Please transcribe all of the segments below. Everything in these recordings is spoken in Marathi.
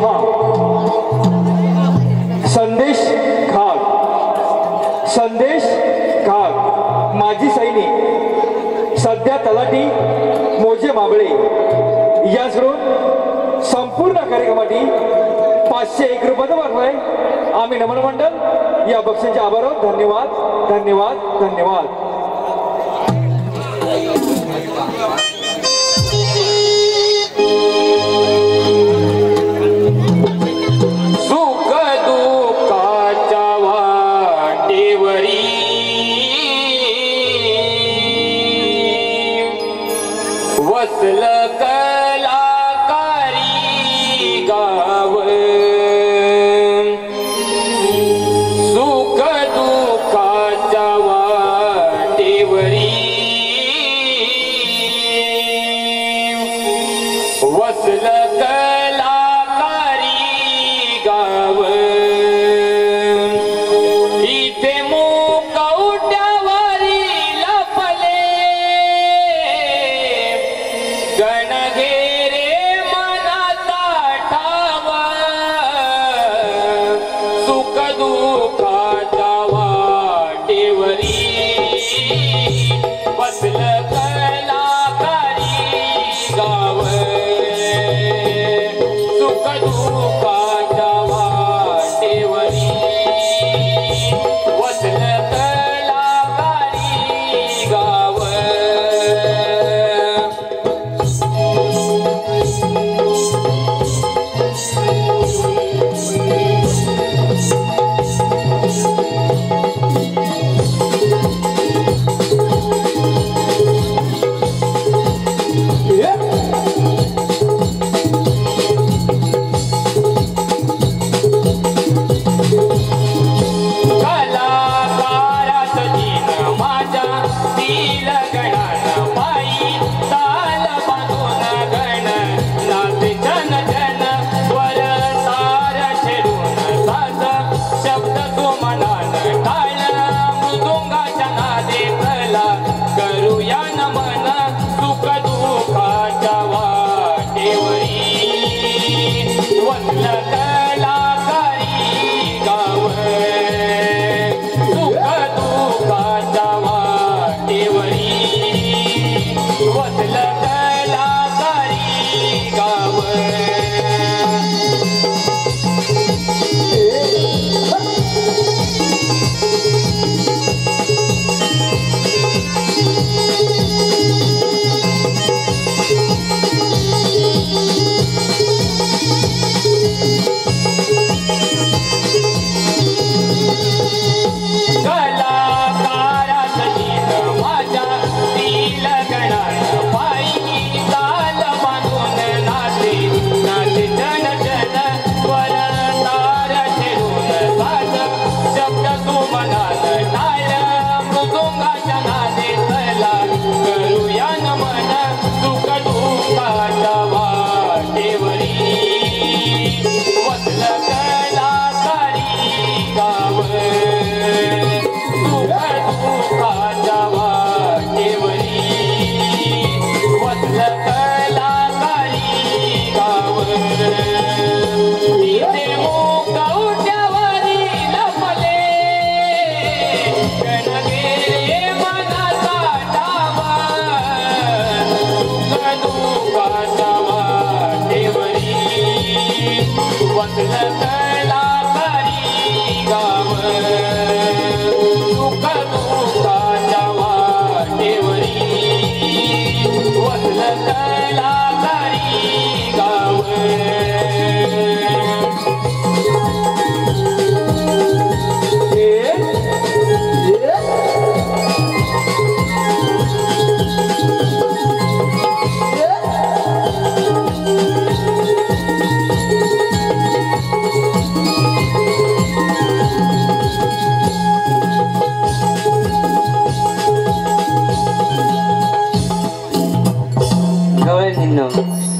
पहा संदेश घाग माजी सैनिक सध्या तलाठी मोजे माबळे याचकडून संपूर्ण कार्यक्रमासाठी 501 रुपये वाटलाय। आम्ही नमन मंडळ या बक्षिसाचे आभार आहोत। धन्यवाद धन्यवाद धन्यवाद।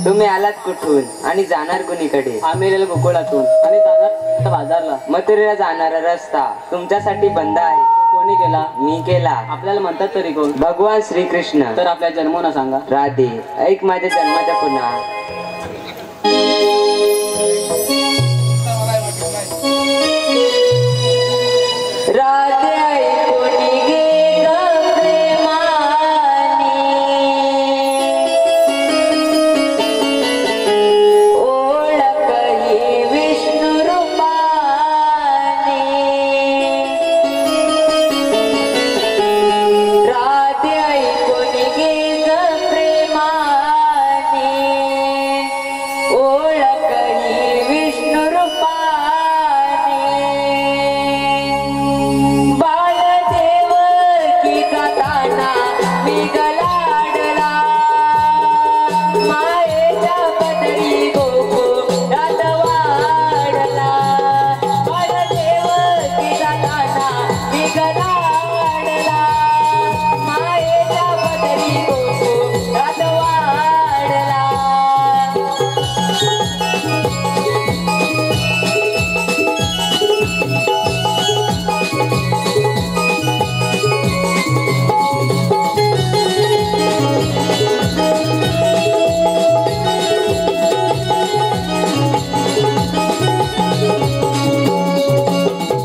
तुम्ही आलात कुठून आणि जाणार कुणीकडे? आम्ही गेलो गोकुळातून आणि जाणार बाजारला। मथुरेला जाणारा रस्ता तुमच्यासाठी बंद आहे। कोणी केला? मी केला। आपल्याला म्हणतात तरी कोण? भगवान श्रीकृष्ण। तर आपल्या जन्मना सांगा। राधे ऐक माझ्या जन्माच्या पुन्हा। राधे ऐकून घे ग प्रेमाने, ओळख ही विष्णू रूपाने. राधे ऐकून घे ग प्रेमाने, ओळख ही विष्णू रूपाने. बालदेव की जाताना मी गलाडला, मायेच्या पदरी गोकुळात वाढला. बालदेव की जाताना मी गलाडला, मायेच्या पदरी गोकुळात वाढला.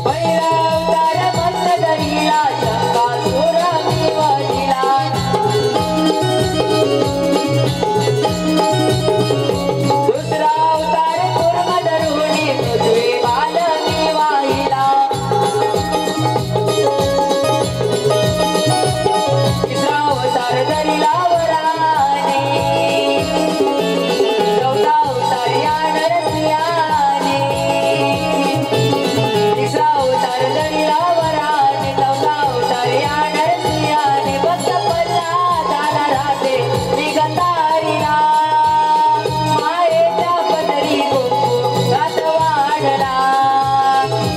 पहिला अवतार मस्त धरिला, शंकासुर मी वधिला. दुसरा अवतार कूर्म धरुणी, पृथ्वी बाल मी वाहिला. तिसरा अवतार धरिला वराने, चौथा अवतार या नरसिंहाने. तिसरा अवतार धरिला वराने, चौथा अवतार या नरसिंहाने. भक्त प्रल्हादाला राधे निगंधारीला, मायेच्या पदरी गोकुळात वाढला.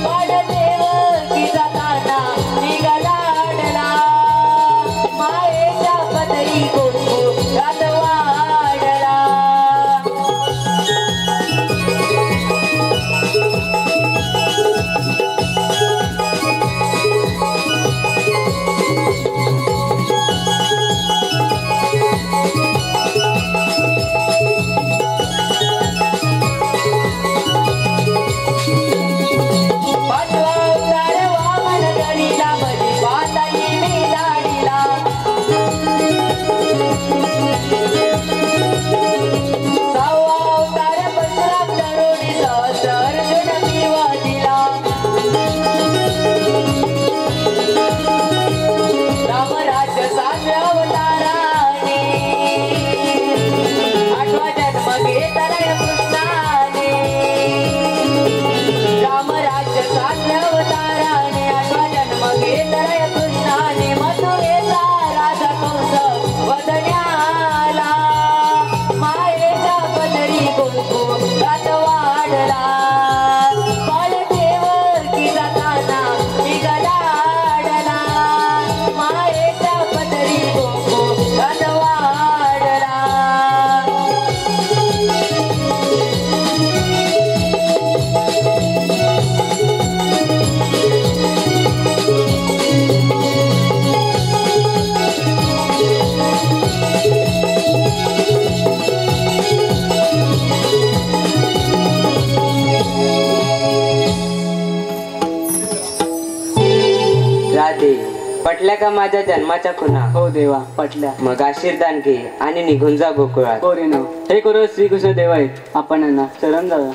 बाळदेव की जाताना निगलाडला, मायेच्या पदरी गोकुळात वाढला. पाचवा अवतार वामन धरिला, बली पाताळी मी धाडिला. सहावा अवतार परशुराम धरुणी, सहस्र अर्जुन मी वधिला. रामराज्य सातव्या अवताराने, आठवा जन्म घेतलाय कृष्णाने. रामराज्य सातव्या अवताराने, आठवा जन्म घेतलाय कृष्णाने. मथुरेचा राजा कंस वदण्याला, मायेच्या पदरी गोकुळात वाढला. बाळदेव की जाताना निगलाडला, मायेच्या पदरी गोकुळात वाढला. राधे, पटल्या का माझ्या जन्माच्या खुणा? हो देवा, पटल्या. मग आशीर्वाद घे आणि निघून जा गोकुळात. हो रे न, हे करू श्रीकृष्ण देव आहेत, आपण यांना शरण जाऊया.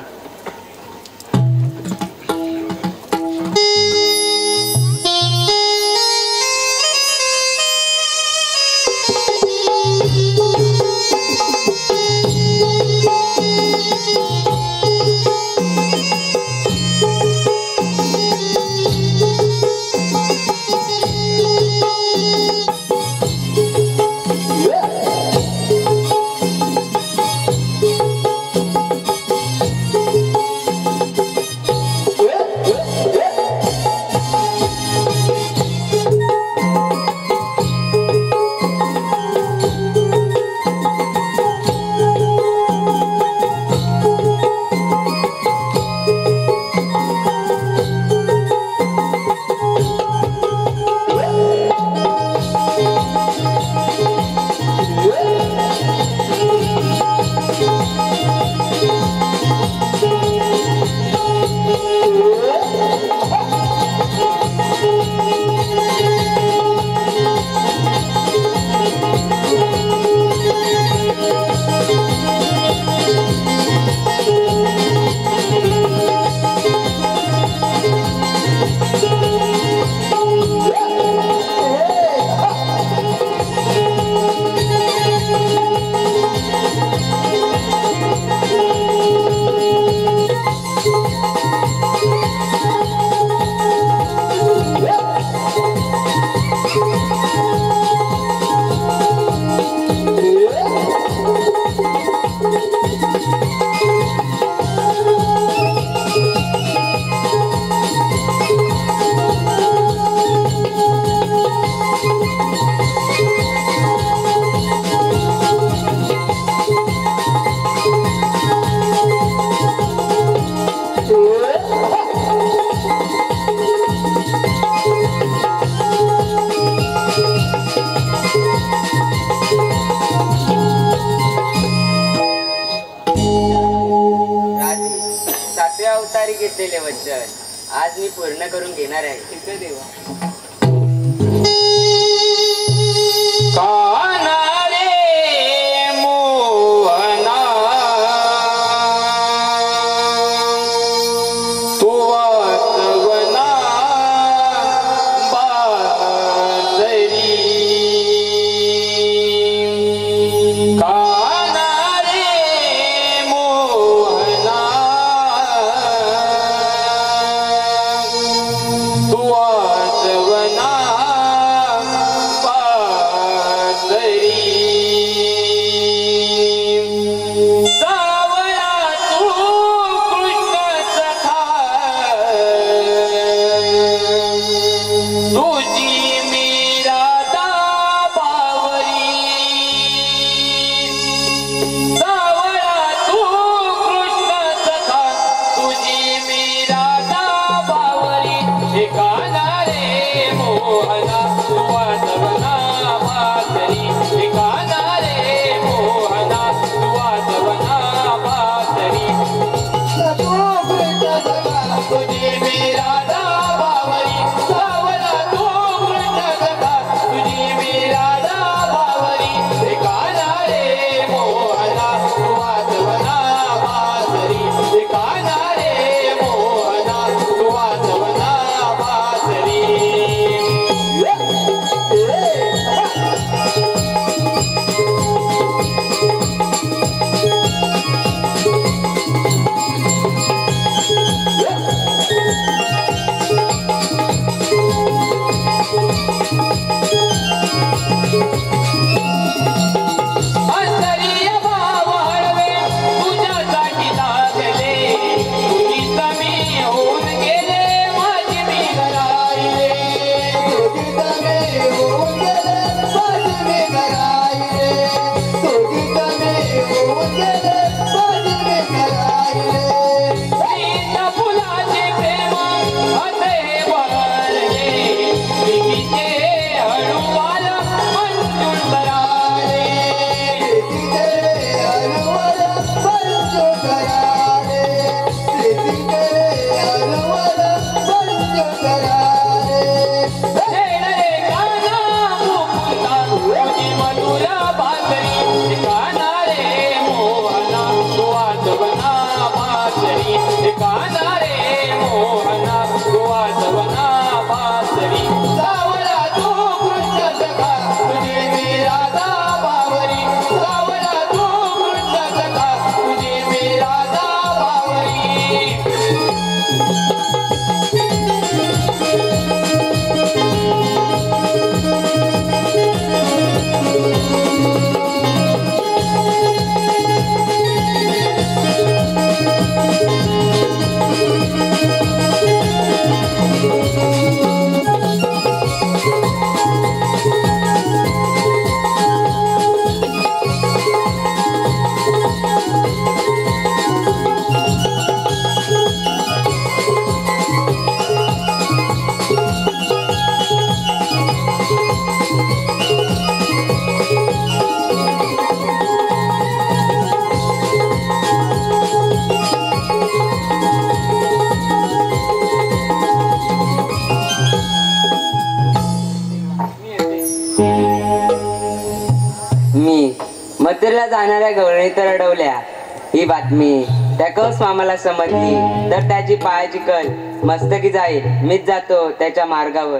गुरुवारी घेतलेले वचन आज मी पूर्ण करून घेणार आहे. ठीक आहे देवा. काना रे मोहना तू वाचवना बासरी काना रे मोहना तू वाचवना मथुरेला जाणाऱ्या गवळणी तर अडवल्या. ही बातमी त्या कंस मामाला समजली तर त्याची पायाची कल मस्तकी जाईल. मीच जातो त्याच्या मार्गावर.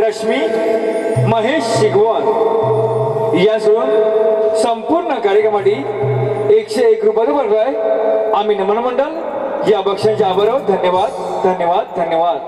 रश्मी महेश शिगवण यासोडून संपूर्ण कार्यक्रमासाठी 101 रुपये भरलाय आम्ही नमन मंडळ या बक्षांचे आभार आहोत. धन्यवाद धन्यवाद धन्यवाद.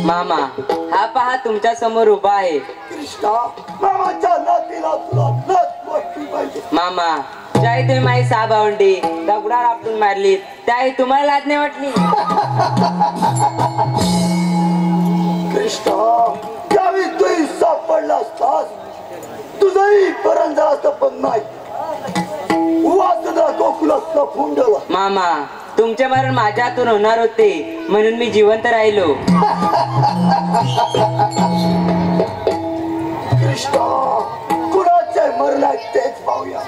मामा हा पहा तुमच्या समोर उभा आहे. मामा ज्याही तुम्ही माझी 6 भावंडी दगडावर आपटून मारली त्याही तुम्हाला लाज नाही वाटली. कृष्णा त्यावेळी तूही सापडला असतास तुझंही पर्यंत असतं पण नाही गोकुलातला फुंडला. मामा तुमचे मरण माझ्या हातून होणार होते म्हणून मी जिवंत राहिलो. कृष्णा कुणाचे मरणार तेच पाहूया.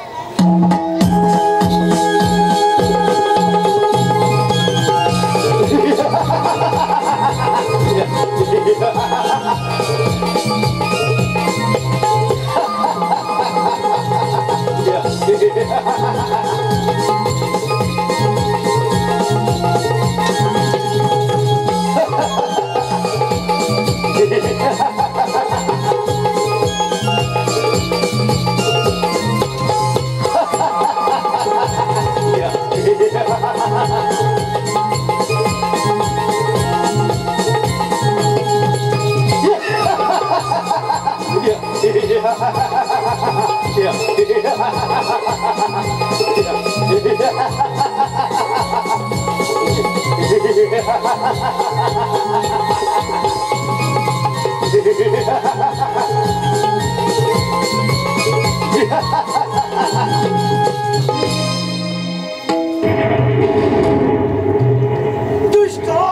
दुष्टा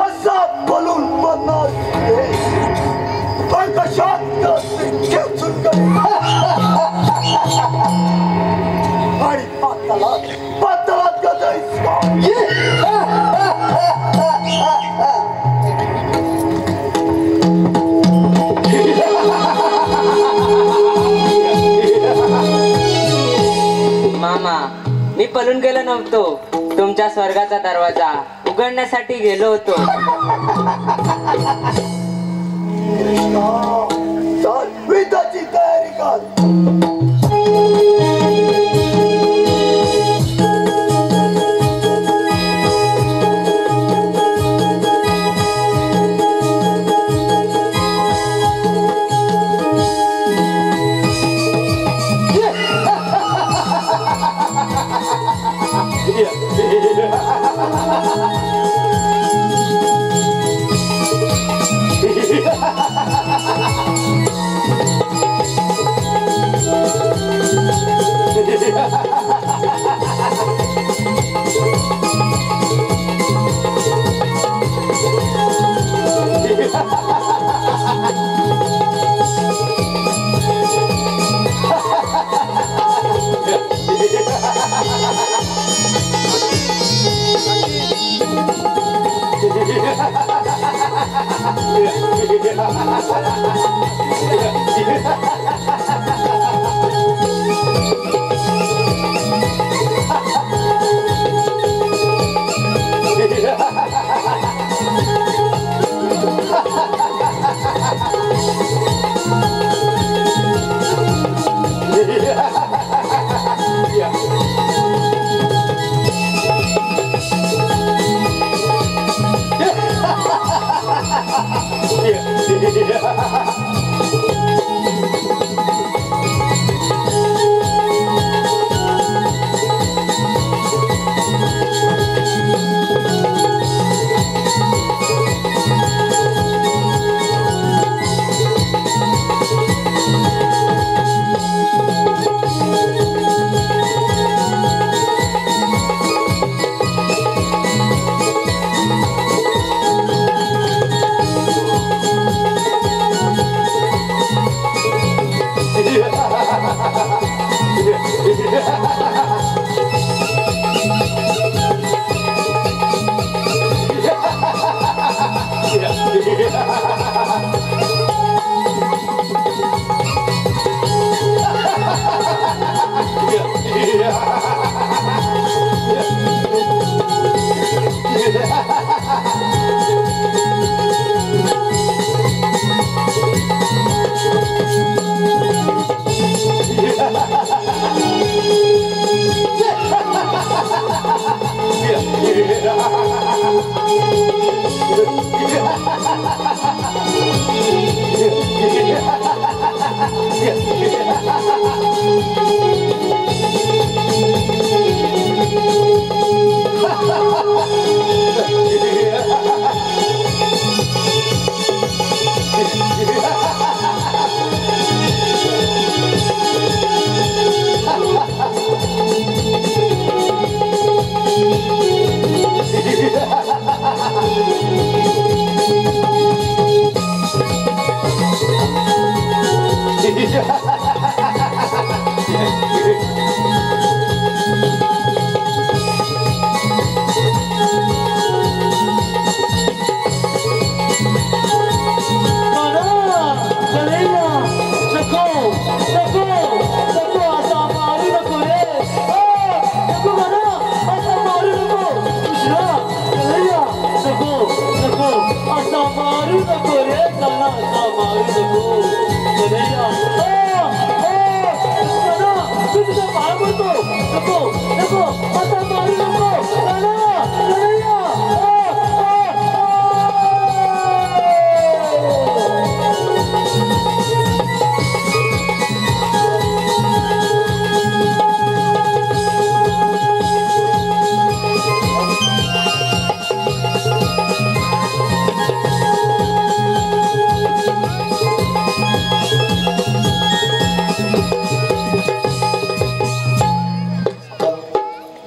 असा बोलून मनात कशात खेचून आणि पातळात मामा, मी पळून गेलो नव्हतो. तुमच्या स्वर्गाचा दरवाजा उघडण्यासाठी गेलो होतो. चल विदाची तयारी कर.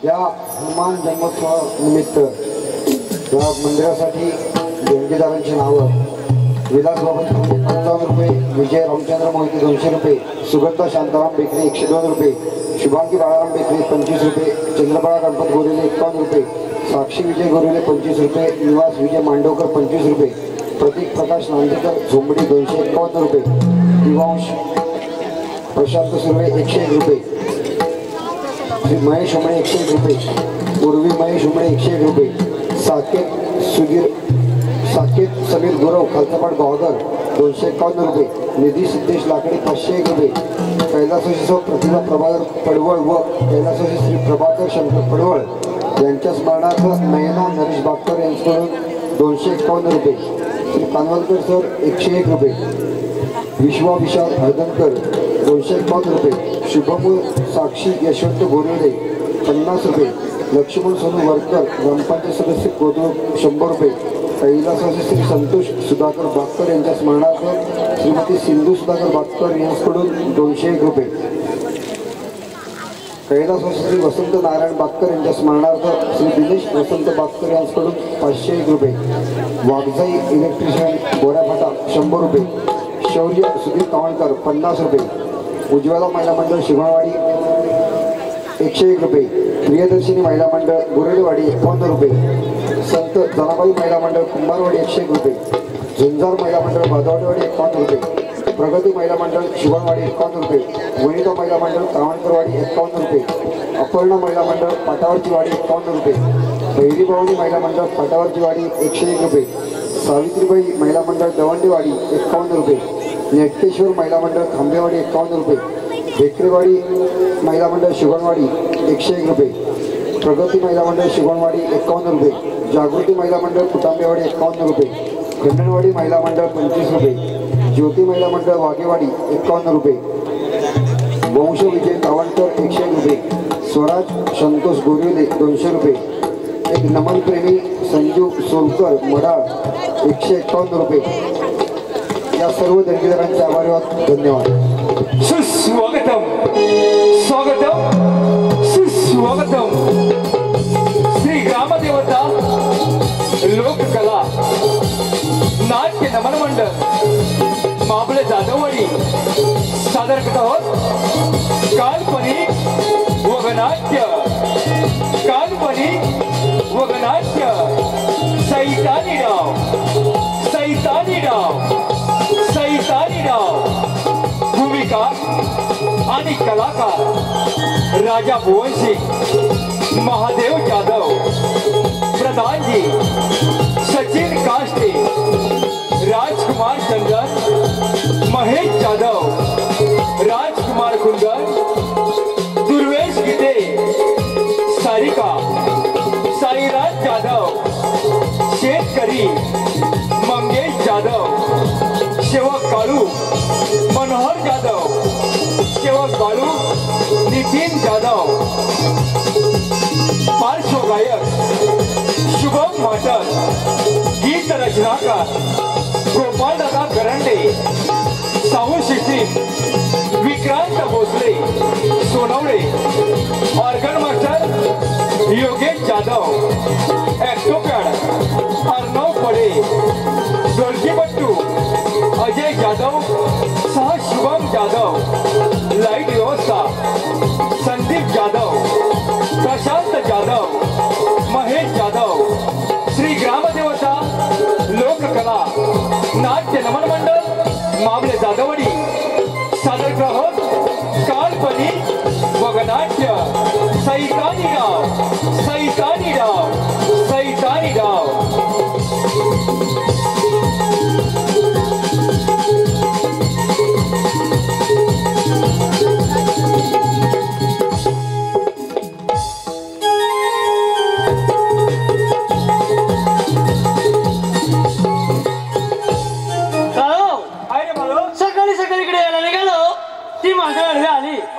या हनुमान जन्मोत्सवानिमित्त या मंदिरासाठी देणगीदारांची नावं विलास बाबा 55 रुपये, विजय रामचंद्र मोहिते 200 रुपये, सुगंधा शांताराम बेकरी 102 रुपये, शुभांगी बाळाराम बेकरी 25 रुपये, चंद्रबाळा गणपत गोरेले 51 रुपये, साक्षी विजय गोरेले 25 रुपये, निवास विजय मांडवकर 25 रुपये, प्रतीक प्रकाश नांदेकर झोंबडी 251 रुपये, दिवांश प्रशांत सुर्वे 101 रुपये, श्री महेश उमळे 101 रुपये, उर्वी महेश उमळे 101 रुपये, साकेत समीर गुरव खालसापाट गावगर 251 रुपये, निधी सिद्धेश लाकडे 501 रुपये, कैलासवासी प्रतिभा प्रभाकर पडवळ व कैलासवासी श्री प्रभाकर शंकर पडवळ यांच्या स्मरणार्थ नयना नरेश बागकर यांच्याकडून 251 रुपये, श्री कानवलकर सर 101 रुपये, विश्वा विशाल हळदणकर 251 रुपये, शुभमूल साक्षी यशवंत गोरेले 50 रुपये, लक्ष्मण सोनू वरकर ग्रामपंचायत सदस्य कोथरूड 100 रुपये, कैलासवासी श्री संतोष सुधाकर बागकर यांच्या स्मरणार्थ श्रीमती सिंधू सुधाकर बागकर यांच्याकडून 201 रुपये, कैलासवासी श्री वसंत नारायण बागकर यांच्या स्मरणार्थ श्री दिनेश वसंत बागकर यांच्याकडून 501 रुपये, वाघजाई इलेक्ट्रिशियन गोऱ्याफाटा 100 रुपये, शौर्य सुधीर कावळकर 50 रुपये, उज्ज्वला महिला मंडळ शिवणवाडी 101 रुपये, प्रियदर्शिनी महिला मंडळ गुरेलवाडी 51 रुपये, संत जनाबाई महिला मंडळ कुंभारवाडी 101 रुपये, झुंजार महिला मंडळ भादवाडीवाडी 51 रुपये, प्रगती महिला मंडळ शिवणवाडी 51 रुपये, वनिता महिला मंडळ कावणकरवाडी 51 रुपये, अपर्णा महिला मंडळ पाटावरची वाडी 51 रुपये, भैरी भवानी महिला मंडळ पाटावरची वाडी 101 रुपये, सावित्रीबाई महिला मंडळ दवंडीवाडी 51 रुपये, नेटकेश्वर महिला मंडळ खांबेवाडी 51 रुपये, भेकरेवाडी महिला मंडळ शिवणवाडी 101 रुपये, प्रगती महिला मंडळ शिवणवाडी 51 रुपये, जागृती महिला मंडळ कुटांबेवाडी 51 रुपये, खंडणवाडी महिला मंडळ 25 रुपये, ज्योती महिला मंडळ वाघेवाडी 51 रुपये, वंश विजय गावणकर 101 रुपये, स्वराज संतोष गोरिवले 200 रुपये, एक नमन प्रेमी संजू सोलकर मडाळ 151 रुपये. या सर्व देणगीदारांचे आभार धन्यवाद. सुस्वागतम स्वागतम सुस्वागतम. श्री ग्रामदेवता लोककला नाट्य नमन मंडळ माबळे जाधववाडी सादर करत आहोत काल्पनिक वगनाट्य. काल्पनिक वगनाट्य सैतानी डाव सैतानी डाव सैतानी डाव. भूमिका आणि कलाकार राजा भुवनसिंग महादेव जाधव, प्रधानजी सचिन काष्टे, राजकुमार चंदन, महेश जाधव, राजकुमार कुंदन, दुर्वेश गीते, सारिका, साईराज जाधव, शेतकरी मंगेश जाधव, सेवक काळू मनोहर जाधव, सेवक बाळू नितीन जाधव, पार्श्वगायक शुभम माटक, गीत रचनाकार Gopal Dada Karande, sound system Vikrant Bhosale Sonawane, organ master Yogesh Jadhav, octopad Arnav Pade, ढोलकीपट्टू अजय जाधव सह शुभम जाधव, लाईट व्यवस्था संदीप जाधव, प्रशांत जाधव, महेश जाधव. श्री ग्रामदेवता लोककला नाट्य नमन मंडळ माबळे जाधववाडी सादर करत आहोत काल्पनिक वगनाट्य सैतानी डाव सैतानी डाव सैतानी डाव.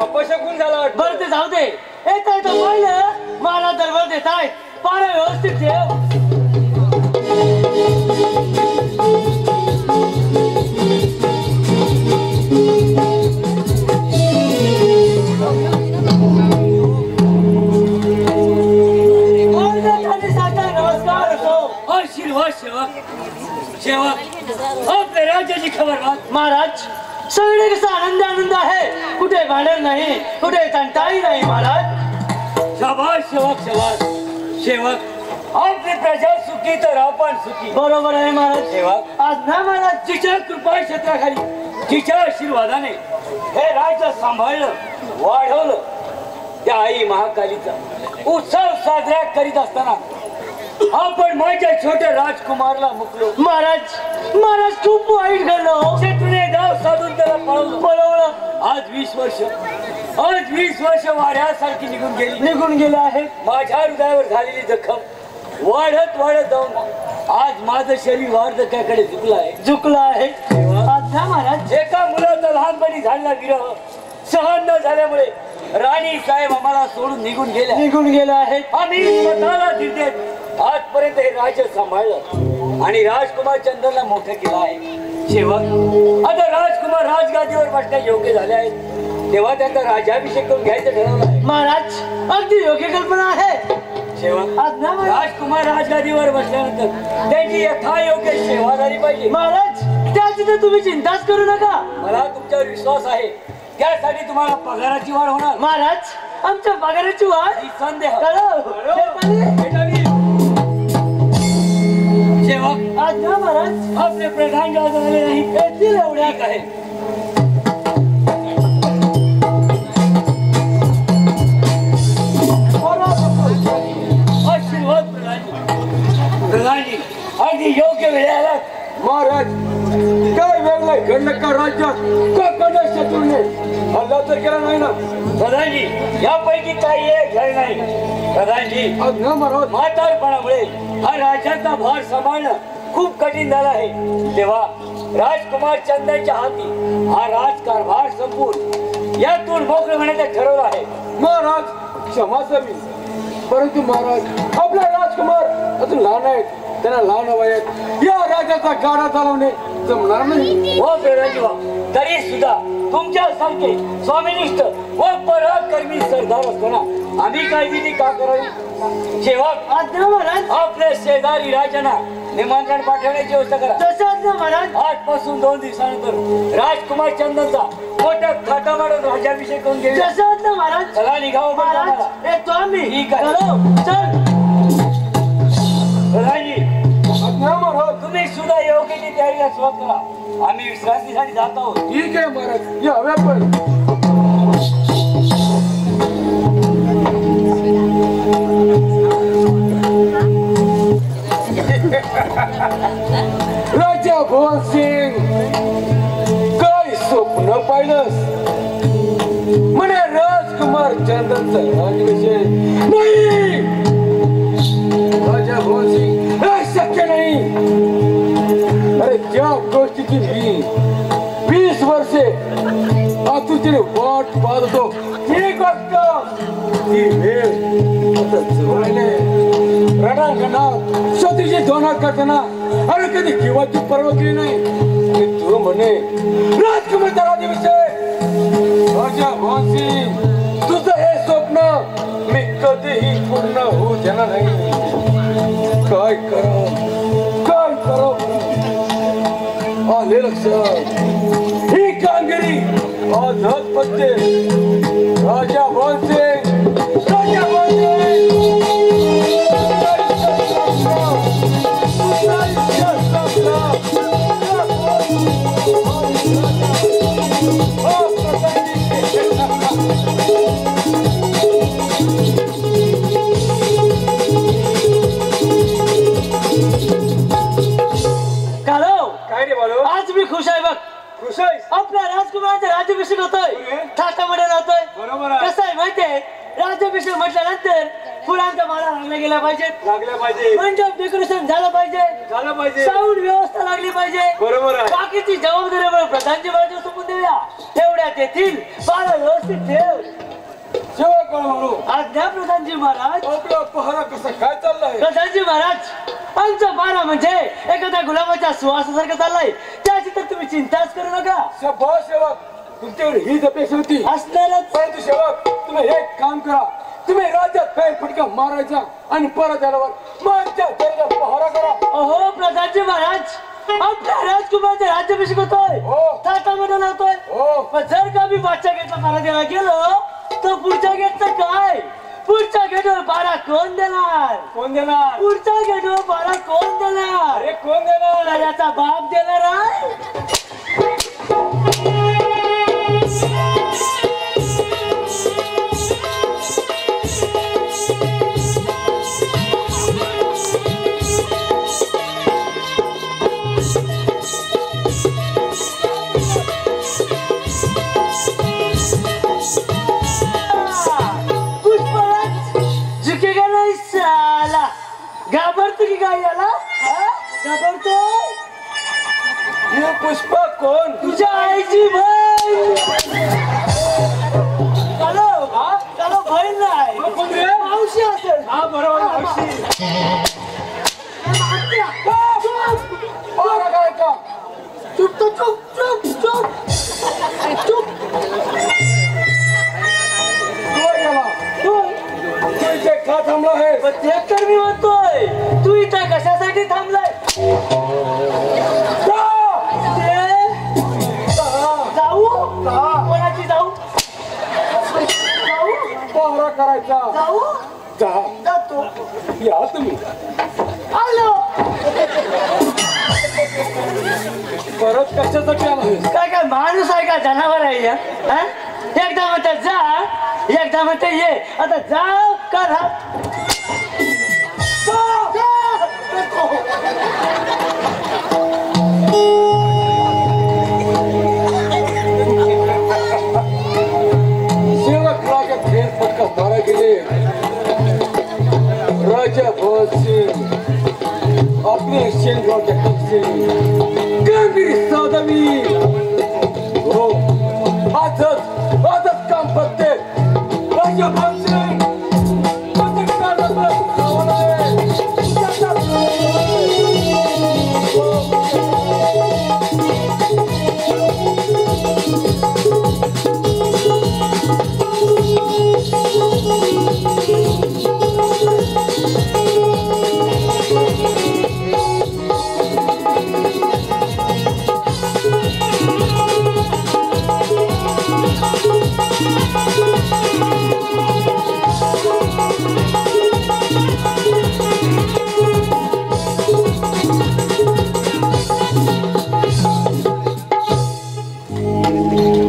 अपशकून झाला बरं ते जाऊ दे. येत आहे तर पाहिलं मला दरबार देत आहेत पारा व्यवस्थित ठेव. सेवक आपल्या राज्याची खबर महाराज सगळे कसा आनंद आनंद आहे कुठे भांडण नाही कुठे तंटाई नाही महाराज शाबास सेवक शाबास सेवक आपली प्रजा सुखी तर आपण सुखी बरोबर आहे महाराज सेवक आज ना महाराज जिच्या कृपा क्षेत्राखाली जिच्या आशीर्वादाने हे राज्य सांभाळलं वाढवलं त्या आई महाकालीचा उत्सव साजरा करीत असताना आपण माझ्या छोट्या राजकुमारला मुकलो महाराज महाराज खूप वाईट घडलं शत्रूने गाव साधून त्याला पळवलं आज 20 वर्ष वाऱ्यासारखी निघून गेले आहे माझ्या हृदयावर झालेली जखम वाढत जाऊन आज माझं शरीर वार्धक्याकडे झुकलं आहे आता महाराज एका मुलाचा लहानपणी झालेला विरह सहन न झाल्यामुळे राणी साहेब आम्हाला सोडून निघून गेल्या आहेत आम्ही स्वतःला देत आजपर्यंत हे राज्य सांभाळलं आणि राजकुमार चंद्रला मोठं केलं आहे सेवक आता राजकुमार राजगादीवर बसण्यास योग्य झाले आहेत तेव्हा त्यांचा राज्याभिषेक करून घ्यायचं ठरवलं आहे महाराज अगदी योग्य कल्पना आहे सेवक राजकुमार राजगादीवर बसल्यानंतर त्यांची यथायोग्य सेवा झाली पाहिजे महाराज त्याची तर तुम्ही चिंताच करू नका मला तुमच्यावर विश्वास आहे त्यासाठी तुम्हाला पगाराची वाढ होणार महाराज आमच्या पगाराची वाढ संदेह सेवक आज ना महाराज आपले प्रधान झाले नाही येथील एवढ्या आहे आशीर्वाद प्रधानजी अगदी योग्य वेळेला महाराज काय वेगळं घडलं का राज्यात का कोणा शत्रूने हल्ला तर केला नाही ना प्रधानजी यापैकी काही एक झाले नाही प्रधानजी म्हातारपणामुळे हा राज्याचा भार सांभाळणं खूप कठीण झालं आहे तेव्हा राजकुमार चंद्रच्या हाती हा राजकारभार संपून यातून मोकळं होण्याचं ठरवलं आहे महाराज क्षमा सवी परंतु महाराज आपला राजकुमार अजून लहान आहेत त्यांना लहान वयात या राज्याचा गाडा चालवणे जमणार नाही हो प्रधानजी तरी सुद्धा तुमच्यासारखे स्वामिनिष्ठ व पराक्रमी सरदार असताना आम्ही काय विधी का करावी सेवक महाराज आपल्या शेजारी राजांना निमंत्रण पाठवण्याची व्यवस्था करा तसंच महाराज आजपासून 2 दिवसानंतर राजकुमार चंदनचा मोठ्या थाटामाटात राज्याभिषेक करून घेऊ तसंच महाराज चला निघावं महाराज येतो आम्ही ठीक आहे चल तुम्ही सुद्धा योग्य ती तयारीला सुरुवात करा आम्ही विश्रांतीसाठी जात आहोत ठीक आहे महाराज या हव्या पण राजा भवन सिंग काय स्वप्न पाहिलंस म्हणे राजकुमार चंदनचा राज्याभिषेक नाही राजा भवन सिंग शक्य नाही अरे ज्या गोष्टीची मी 20 वर्षे आतुरतेने वाट पाहत होतो ती गोष्ट ती वेळ आता जवळने रणांगणात स्वतःची धोना करताना अरे कधी जीवाची पर्वा केली नाही आणि तू म्हणे राजकुमारचा राज्याभिषेक राजा भवन सिंग तुझं हे स्वप्न मी कधीही पूर्ण होऊ देणार नाही काय करावं आले लक्षात ही कामगिरी आज पत्ते राजा भवन सिंग राजा भवन आज मी खुश आहे बघ खुश आहे आपल्या राजकुमाराचा राज्याभिषेक होतोय थाटामध्ये राहतोय बरोबर कसं आहे माहितीये राज्याभिषेक म्हटल्यानंतर फुलांचा माला लागल्या पाहिजे मंडप डेकोरेशन झालं पाहिजे साऊंड व्यवस्था लागली पाहिजे बरोबर बाकीची जबाबदारी प्रधानजी महाराज सोपून देऊया तेवढ्यात येथील बारा व्यवस्थित ठेव आज्ञा प्रधानजी महाराज आपला पहारा कसा काय चाललाय प्रधानजी महाराज आमचा पारा म्हणजे एखाद्या गुलाबाच्या सुवासासारखं चाललाय त्याची तर तुम्ही चिंताच करू नका शाबास सेवक तुमच्याकडे हीच अपेक्षा होती असणारच परंतु सेवक तुम्ही एक काम करा तुम्ही राज्यात फेर फटका मारायचा आणि परत आल्यावर माझ्या घराला पहारा करा अहो प्रधानजी महाराज आपल्या राजकुमारचे राज्याभिषेक होतोय थाटामध्ये लावतोय पण जर का मी मागच्या गेटला बारा द्यायला गेलो तर पुढच्या गेटचं काय पुढच्या गेटवर बारा कोण देणार पुढच्या गेटवर बारा कोण देणार अरे कोण देणार याचा बाप देणार आहे घाबरतो की काय याला घाबरतो पुष्पा कोण तुझ्या आईची बहीण चलो बहीण नाही मावशी असेल हा बरोबर मावशी चुप तो चुप चुप चुप चुप का थांबला आहे ते तर मी म्हणतोय तू इथं कशासाठी थांबलाय जाऊ कोणाची जाऊ पहरा करायचा जाऊ जातो या तुम्ही आलो परत कशासाठी आला काय काय माणूस आहे का जनावर आहे या एकदा म्हणते जा एकदा म्हणते ये आता जा का शेवटला फेर पटका मारा गेले राजा भगत सिंह अपने एक्सचेंज के तफसील गंभीर साधवी हो आजच काम करते राजा भगत सिंह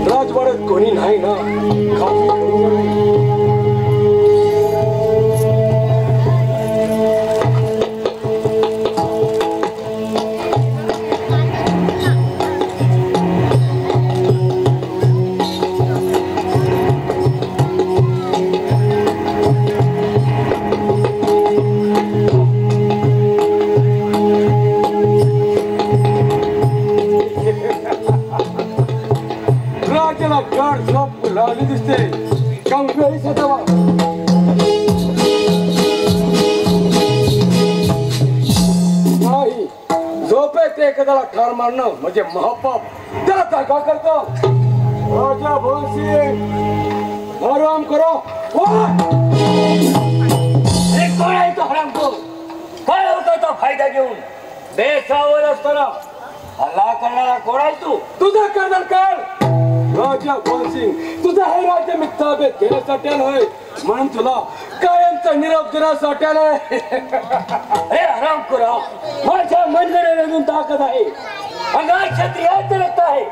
राजवाड्यात कोणी नाही ना राजाला गाड झोप लागली दिसते कंगवेळी सतावा नाही झोपेत एखाद्याला ठार मारणं म्हणजे महापाप त्याला जागा करतो राजा भगत सिंह आराम करो कोण आहे तो हरामखोर काय होता तो फायदा घेऊन बेसावर असताना हल्ला करणारा कोण आहे तू तुझा कर्नल कर राजा भगत सिंह तुझा हे राज्य मी ताब्यात घेण्यासाठी आलोय म्हणून तुला कायमचा निरोप देण्यासाठी आलोय हे हरामखोरा माझ्या मनगड्यातून ताकद आहे अंगात क्षत्रियाचं रक्त आहे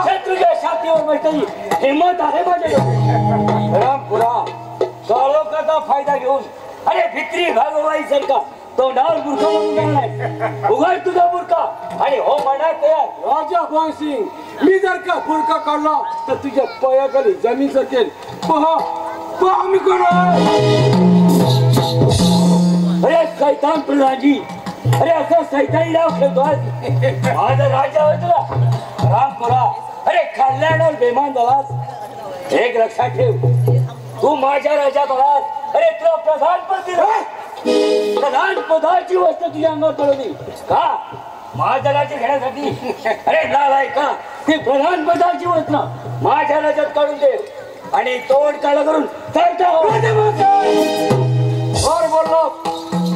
शत्रूच्या छातीवर बसण्याची हिंमत आहे माझ्या रामपुरा काळोखाचा फायदा घेऊन अरे भित्री भागवाई सारखा तोंडावर बुरखा म्हणून गेलाय उघड तुझा बुरखा आणि हो म्हणा तयार राजा भगत सिंह मी जर का बुरका काढला तर तुझ्या पायाखाली जमीन सकेल पहा पहा मी कोण आहे अरे सैतान प्रधानजी अरे असं सैतानी नाव खेळतोय माझा राजा होय तुला रामपुरा अरे खाल्ल्यावर बेमान झालास एक लक्षात ठेव तू माझ्या राज्यात आलास अरे तुला प्रधानपद दिलं प्रधान पदाची वस्तू तुझ्या अंगावर पडवली का माझ्या राज्य घेण्यासाठी अरे लालाय का ती प्रधान पदाची वस्तू माझ्या राज्यात काढून दे आणि तोड काढा करून और बोललो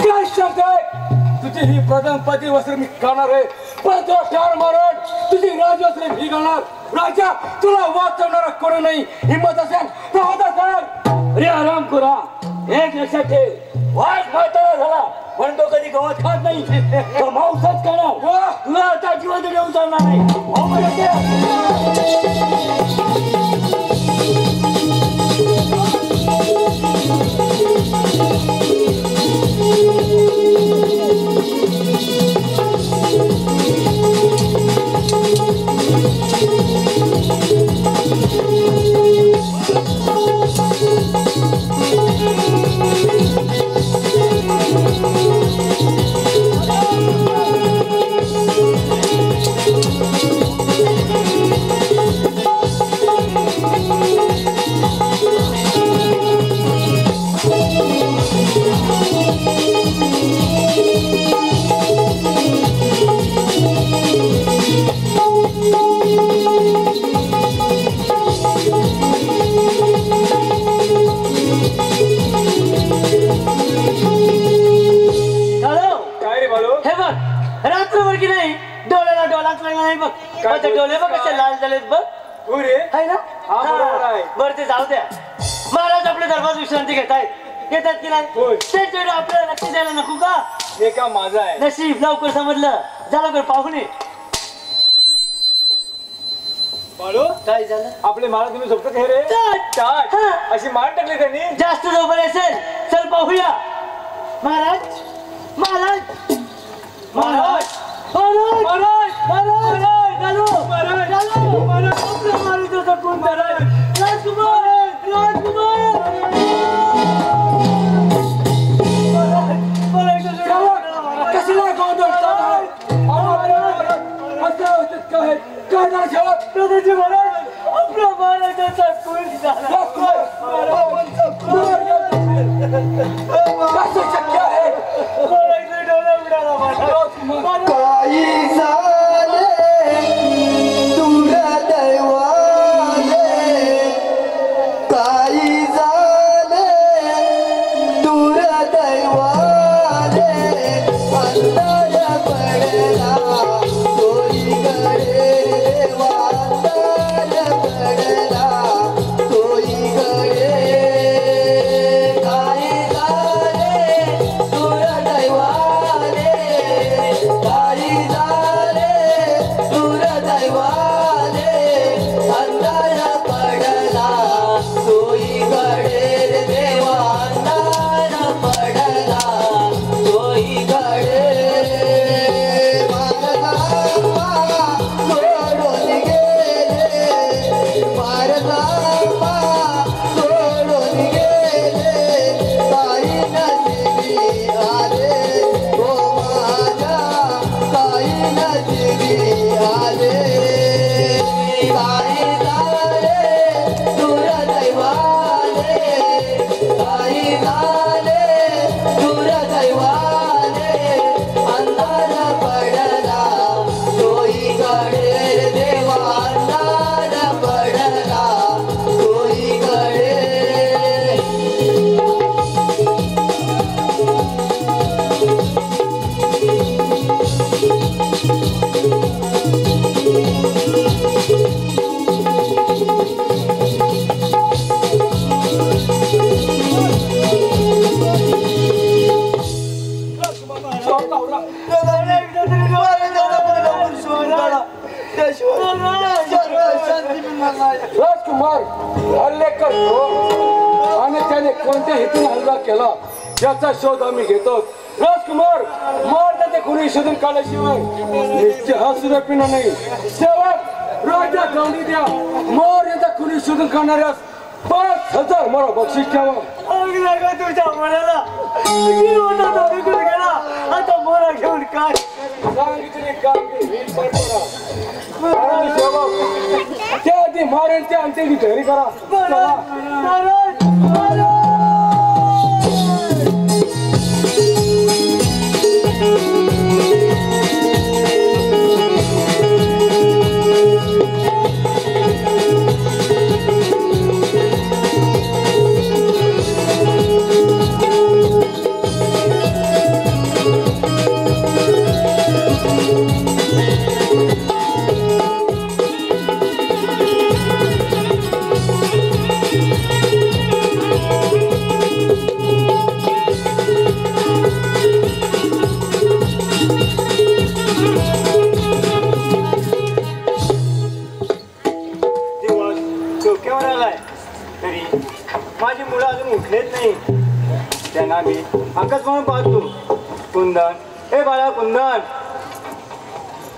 काय शब्द आहे तुझी ही प्रथम पती वस्त्र मी करणार आहे, पण तो ठार मारण तुझी राजवस्त्र मी घालणार. राजा तुला वाचवणारा कोणी नाही. हिंमत असेल तर होता सांग. रे आराम करा, एक लक्षात ठेव, वाघ म्हातारा झाला पण तो कधी गवत खात नाही, तो मांसच खाणार. तुला आता जिवंत घेऊन चालणार नाही. हो म्हणजे रात्रभर की नाही डोळ्याला डोळाच लागला नाही बघ. माझे डोळे बघ कसे लाल झालेत बघ. आहे ना? बरं ते जाऊ द्या. महाराज आपले दरबार विश्रांती घेतात की नाही? त्याच्याकडे आपल्याला लक्ष द्यायला नको का? हे का माझं आहे नशीब. लवकर समजलं. जा लवकर पाहुणे. बाळू काय झालं? आपले माळ तुम्ही झोपत हे रे टाट. हा. अशी माळ टाकली त्यांनी. जास्त झोपले असेल. चल पाहूया. महाराज महाराज महाराज महाराज महाराज महाराज चालू महाराज चालू महाराज आपल्या मारुतीचा कोण महाराज राजकुमार राजकुमार कशाला गोंधळ चाललाय? काय झालं शेवट? प्रदेशी महाराज आपल्या महाराजाचा कोण झाला? कसं शक्य आहे? महाराज डोळा उडाला महाराज. काही झाले दूर दैवाले, काही झाले दूर दैवाले, अंधार पडला तोईकडे देवा, अंधार पडला तोईकडे. काही झाले दूर दैवाले, काही झाले दूर दैवाले, अंधार पडला तोईकडे देवा, अंधार पडला तोईकडे. सोडून गेले भारतामा, सोडून गेले काही नशिबी आले, ओ माझ्या काही नशिबी आले. काही झाले दूर दैवाले, काही झाले दूर दैवाले, अंधार पडला तोईकडे देवा, अंधार पडला तोईकडे. राजकुमार हल्ले करतो आणि त्याने कोणत्या हेतून हल्ला केला याचा शोध आम्ही घेतो. राजकुमार मार त्याचे कोणी शोधून काढल्याशिवाय निश्चय हा सुद्धा पिणार नाही. सेवक राजा गावडी द्या. मार याचा कोणी शोधून काढणाऱ्यास 5,000 मला बक्षीस ठेवा. तुझ्या मनाला गेला. आता मोरा घेऊन काय सांगितले कामगिरी त्या आधी मारांच्या अंत्यची तयारी करा. चला. महाराज महाराज उठलेच नाही. त्यांना मी आकाश म्हणून पाहतो. कुंदन, ए बाळा कुंदन.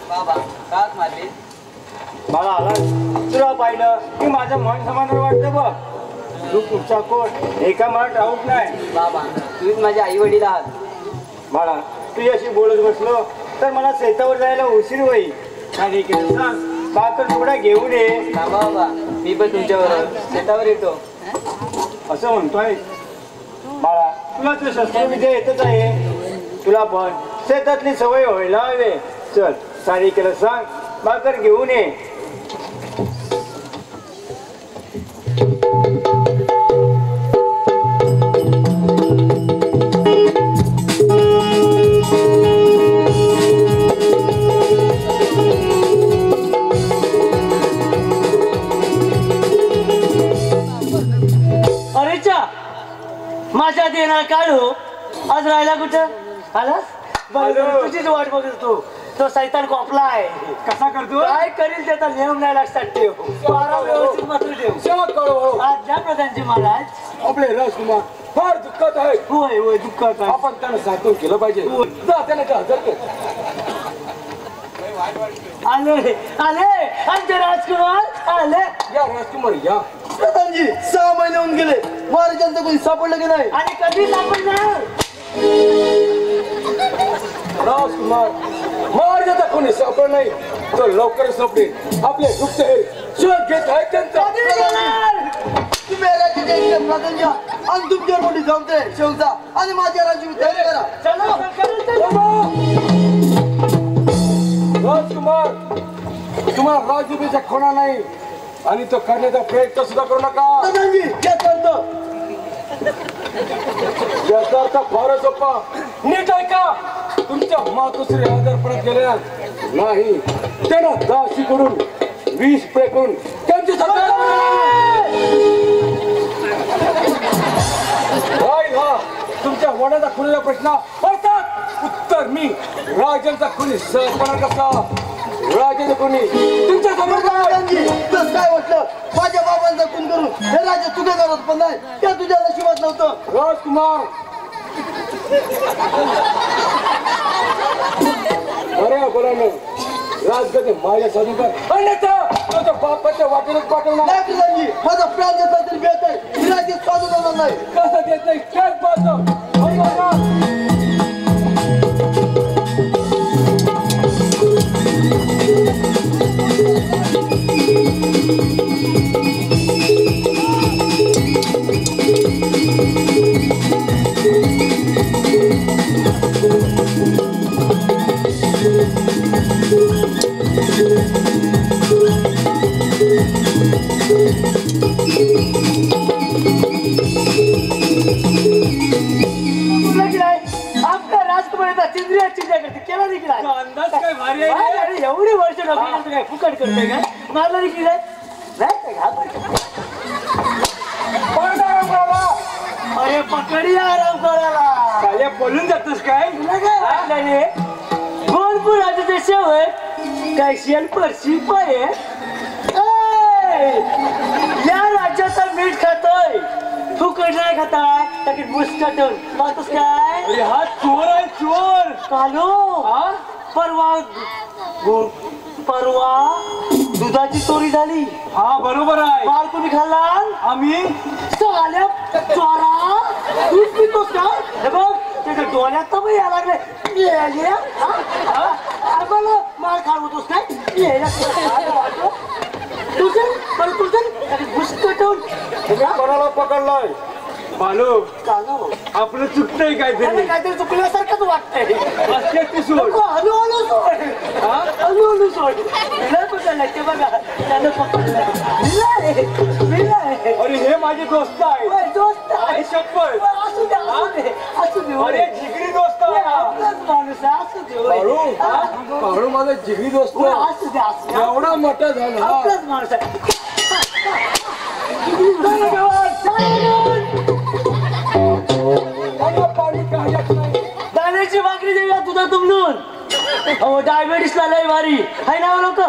बाबा काच मारली. बाळा आला. तुला पाहिलं की माझं मन समाधान वाटतं बघ. तू पुढचा कोण एका मनात ठाऊक नाही. बाबा तुम्हीच माझे आई वडील आहात. बाळा तुझ्याशी बोलत बसलो तर मला शेतावर जायला उशीर होईल. आणि सांग भाकर तुकडा घेऊन ये. थांबा बाबा मी पण तुमच्याबरोबर शेतावर येतो. असं म्हणतोय. बाळा तुला तर शस्त्रविद्या येतच आहे. तुला पण शेतातली सवय व्हायला हवे. चल सारिकेला सांग भाकर घेऊन ये. माझ्या देणार काढू. आज राहिला कुठं आलास? आलो. तुझीच वाट बघत तू. तो सैतान कोपलाय. कसा करतो? काय करील त्याचा नियम नाही लक्षात ठेव. बारा व्यवस्थित मात्र ठेव. आज ज्या प्रधानजी महाराज आपले राजकुमार फार दुःखात आहे. होय होय दुःखात आहे. आपण त्यांना साथून केलं पाहिजे. जा त्यांना का हजर कर. आले आले आमचे राजकुमार आले. या राजकुमार या. प्रधानजी 6 महिने होऊन गेले. महाराजांचं कोणी सापडलं की नाही? आणि कधी सापडणार? राजकुमार महाराजाचा कोणी सापड नाही. तो लवकर सापडेल. आपले गुप्त हे शोध घेत आहे त्यांचा. कधी येणार? तुम्ही राज्याच्या इकडे प्रधानजी आहात आणि तुमच्यावर मोठी जबाबदारी शेवचा आणि माझ्या राज्याची तयारी करा. चलो राजकुमार तुम्हाला राजदुबीचा खोना नाही आणि तो करण्याचा प्रयत्न सुद्धा करू नका. प्रधानजी याचा अर्थ याचा अर्थ फारच सोपा. नीट ऐका. तुमच्या मातोश्री आजार परत गेल्या नाही. त्यांना दासी करून विष पेकून त्यांची तुमच्या वड्याचा खुलेला प्रश्न अर्थात उत्तर मी. राजांचा खुनी सहजपणा कसा? राजाचा खुनी तुमच्या समोर काय? प्रधानजी तस काय वाटलं? माझ्या बाबांचा खून करून हे राज्य तुझ्या घरात पण नाही. त्या तुझ्या नशिबात नव्हतं. राजकुमार बऱ्या बोलानं राजगती माझ्या साधूकर अन्यथा तुझ्या बापाच्या वाटेलाच पाठवणार. नाही प्रधानजी माझा प्राण देता तरी बेत आहे. मी राज्यात साधून होणार नाही. कसं देत नाही काय पाहतो. आपल्या राजकुमारीचा चिंद्रिया चिंध्या करते केला देखील आहे. अंदाज काय भारी आहे. अरे एवढी वर्ष डॉक्टर काय फुकट करतोय काय? मारला देखील आहे. अरे पकडी आराम करायला. साल्या पळून जातोस काय? तुला काय वाटलं रे? गोलपूर राज्याचे शेवट काय शेलपर शिपाई आहे? या राज्याचा मीठ खातोय. फुकट नाही खाताय. टाकीत मुस्कटून पाहतोस काय? अरे हा चोर आहे चोर. कालो परवा दुधाची चोरी झाली. हा बरोबर आहे. माल कोणी खाल्ला? आम्ही चाल्या चोरा दूध पितोस का? हे बघ त्याच्या डोळ्यात तर यायला लागले. आम्हाला माल खात होतोस काय? तुझं घुसकटून कोणाला पकडलाय? बालो कालो आपलं चुकतंय काहीतरी. काहीतरी चुकल्यासारखंच वाटतंय. असते ती सोड. हलू हलू सोड. हलू हलू सोड. विलय पकडलाय ते बघा. त्यानं पकडलाय. विलय अरे हे माझे दोस्त आहे. दोस्त आहे शपथ. असू दे असू दे असू दे. अरे जिगरी दोस्त आहे. आपलाच माणूस आहे, असू दे काळू काळू माझा जिगरी दोस्त असू दे असू दे. एवढा मोठा झाला. आपलाच माणूस आहे. पाणी काढत नाही. दाण्याची भाकरी देऊया तुझा तुमलून. हो डायबिटीसला लय भारी आहे ना लोक.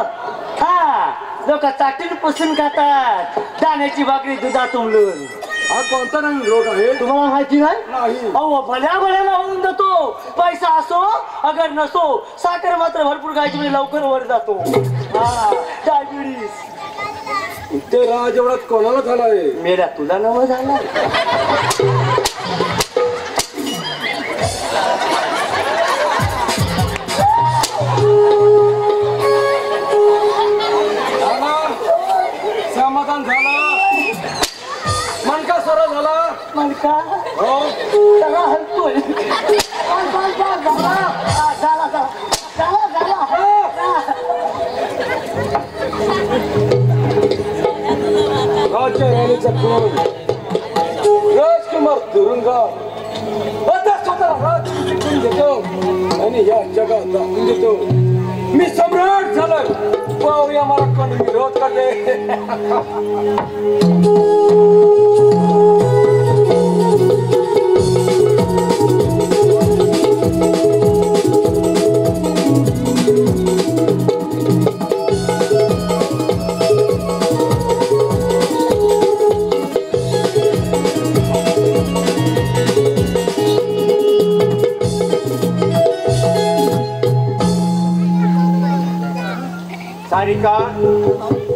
हा लोक चाटीन पुसून खातात. दाण्याची भाकरी दुधा तुमलून. हा कोणता नवीन रोग आहे तुम्हाला माहिती नाही नाही. अहो भल्या भल्या लावून देतो. पैसा असो अगर नसो साखर मात्र भरपूर खायची म्हणजे लवकर वर जातो. हा डायबिटीस. ते राज एवढ्यात कोणाला झालाय मेरा तुला नवं झाला. समाधान झालं मनका सरळ झाला मनका हो सगळा हलतोय. झाला झाला झाला झाला. राज्य राणीचा खून राजकुमार तुरुंगा आता स्वतः राज जिंकून देतो आणि या जगात दाखवून देतो मी सम्राट झालोय. पाहूया मला कोण विरोध करते. सारिका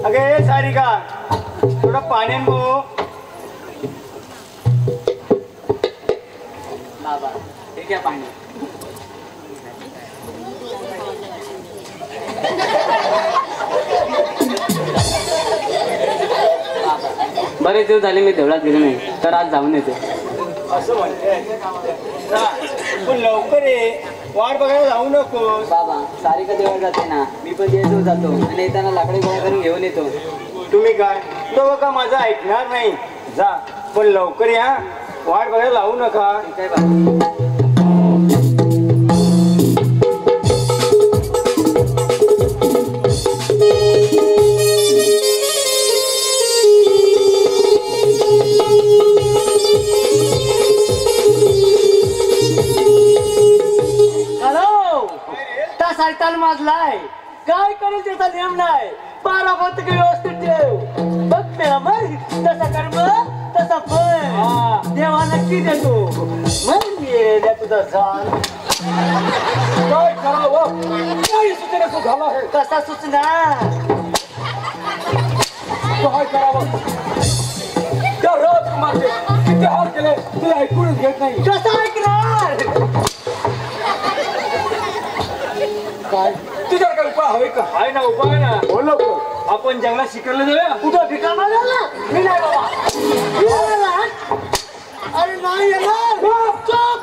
अगे सारिका थोडं पाण्यान गो. बाबा ठीक आहे पाणी. बरेच दिवस झाले मी देवळात गेलो नाही तर आज जाऊन येते. असं म्हणते पण लवकर ये. वाट बघायला जाऊ नको. बाबा सारिका देवळात जाते ना मी पण दिवस जातो आणि येताना लाकडे गोळा करून घेऊन येतो. तुम्ही काय तो का माझं ऐकणार नाही. जा पण लवकर या. वाट बघायला लावू नका. ठीक आहे बाबा. सायतान माजलाय. काय करेल त्याचा नियम नाही. 12 पत्रक व्यवस्थित ठेव. बघ मेरा मन तसा कर्म तसा फळ देवा नक्की देतो. मग येण्या तुझा जाण काय करावं काही सूचना तो झाला आहे. कसा सूचना काय करावं त्या राजकुमारचे किती हाल केले तुला ऐकूनच घेत नाही. कसा ऐकणार. काय तुझ्याकडे काय उपाय हवे का आहे ना उपाय ना. बोल लवकर. आपण जंगलात शिकायला जाऊया. कुठं भिका मागायला. मी नाही बाबा. मी नाही येणार. अरे नाही येणार. चुप.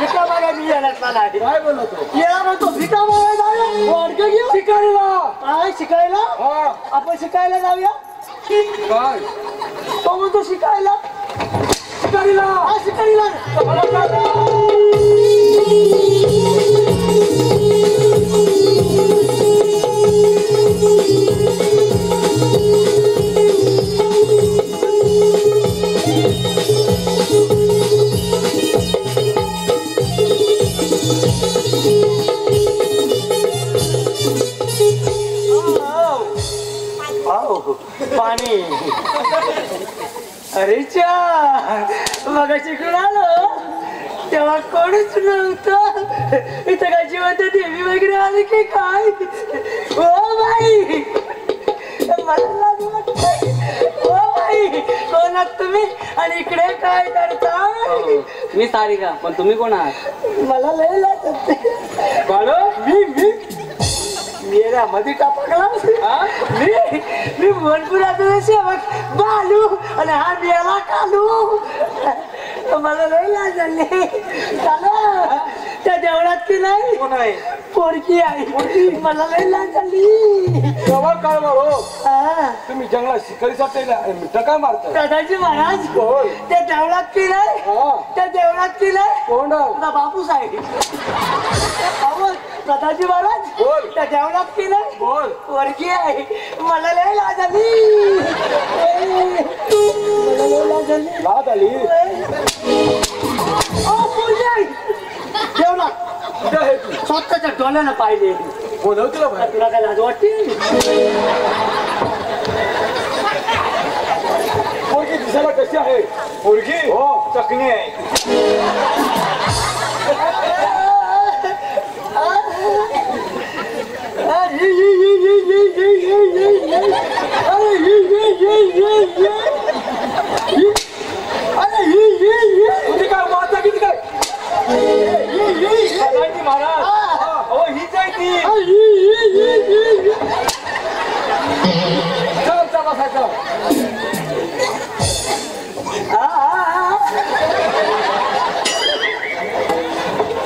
भिका मागाय मी येणार नाही. काय बोलतो येणार म्हणतो भिका मागायला वाडकं घेऊ. शिकारीला काय शिकायला. हा आपण शिकायला जाऊया. काय तो म्हणतो शिकायला. शिकारीला हा शिकायला. पाणी. अरे चा मग शिकून आलो तेव्हा कोणीच नव्हतं. इथं काय जिवंत देवी वगैरे आली की काय. ओ बाई मला लाज वाटते. ओ बाई कोणात तुम्ही आणि इकडे काय करता. मी सारिका पण तुम्ही कोण आहात. मला लय लाज वाटते. बाळो मी मेरा मध्ये टाकला. मी मनपुरातून सेवक बालू आणि हा मेला कालू. मला लय लाज झाली. त्या देवळात की नाही कोण आहे. पोरकी आहे. मला लय लाज झाली. तेव्हा काय हो हा. तुम्ही जंगलात शिकारीसाठी मिठा काय मारता. दादाजी महाराज कोण? त्या देवळात की नाही हा. त्या देवळात की नाही कोण तुझा बापूस आहे. दादाजी महाराज बोल. त्या देवळात की नाही बोल. पोरगी आहे. मला लय लाज आली. मला लय लाज आली. लाद आली ओ पोरगी आहे. देवळात कुठे आहे तू स्वतःच्या डोळ्यानं पाहिले. बोलव तुला बाहेर. तुला काय लाज वाटते. पोरगी दिसायला कशी आहे मुलगी हो चकणी आहे. तुझी काय वाचा किती काय सदांची महाराज अहो हीच आहे ती. चल चल बसायचं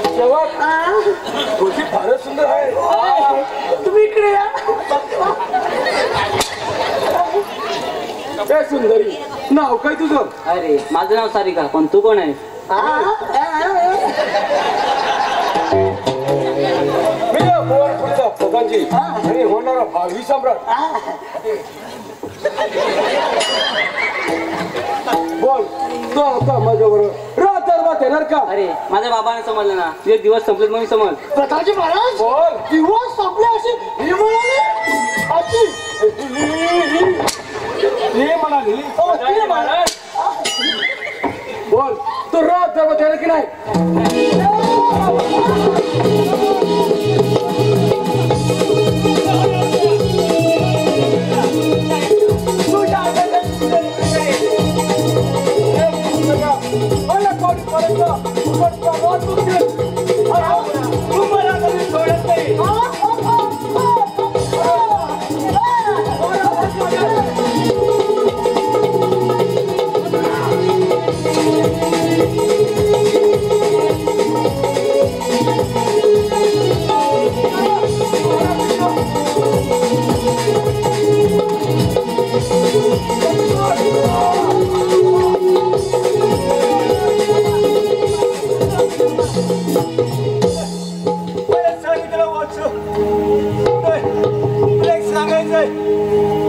शेवट तुझी फारच सुंदर आहे. तुम्ही इकडे या. काय सुंदरी नाव काय तुझं अरे माझं नाव सारिका पण तू कोण आहे मी गोरखपुरीचा प्रधानजी आणि होणारा भावी सम्राट. बोल तो आता माझ्याबरोबर रात्रभर येणार का अरे माझ्या बाबाने समजलं ना तुझे दिवस संपलेत म्हणून समज प्रतापजी महाराज बोल दिवस संपले अशी ही म्हणाली अशी हे म्हणाली सदांची महाराज बोल तो रात्रभर येणार की नाही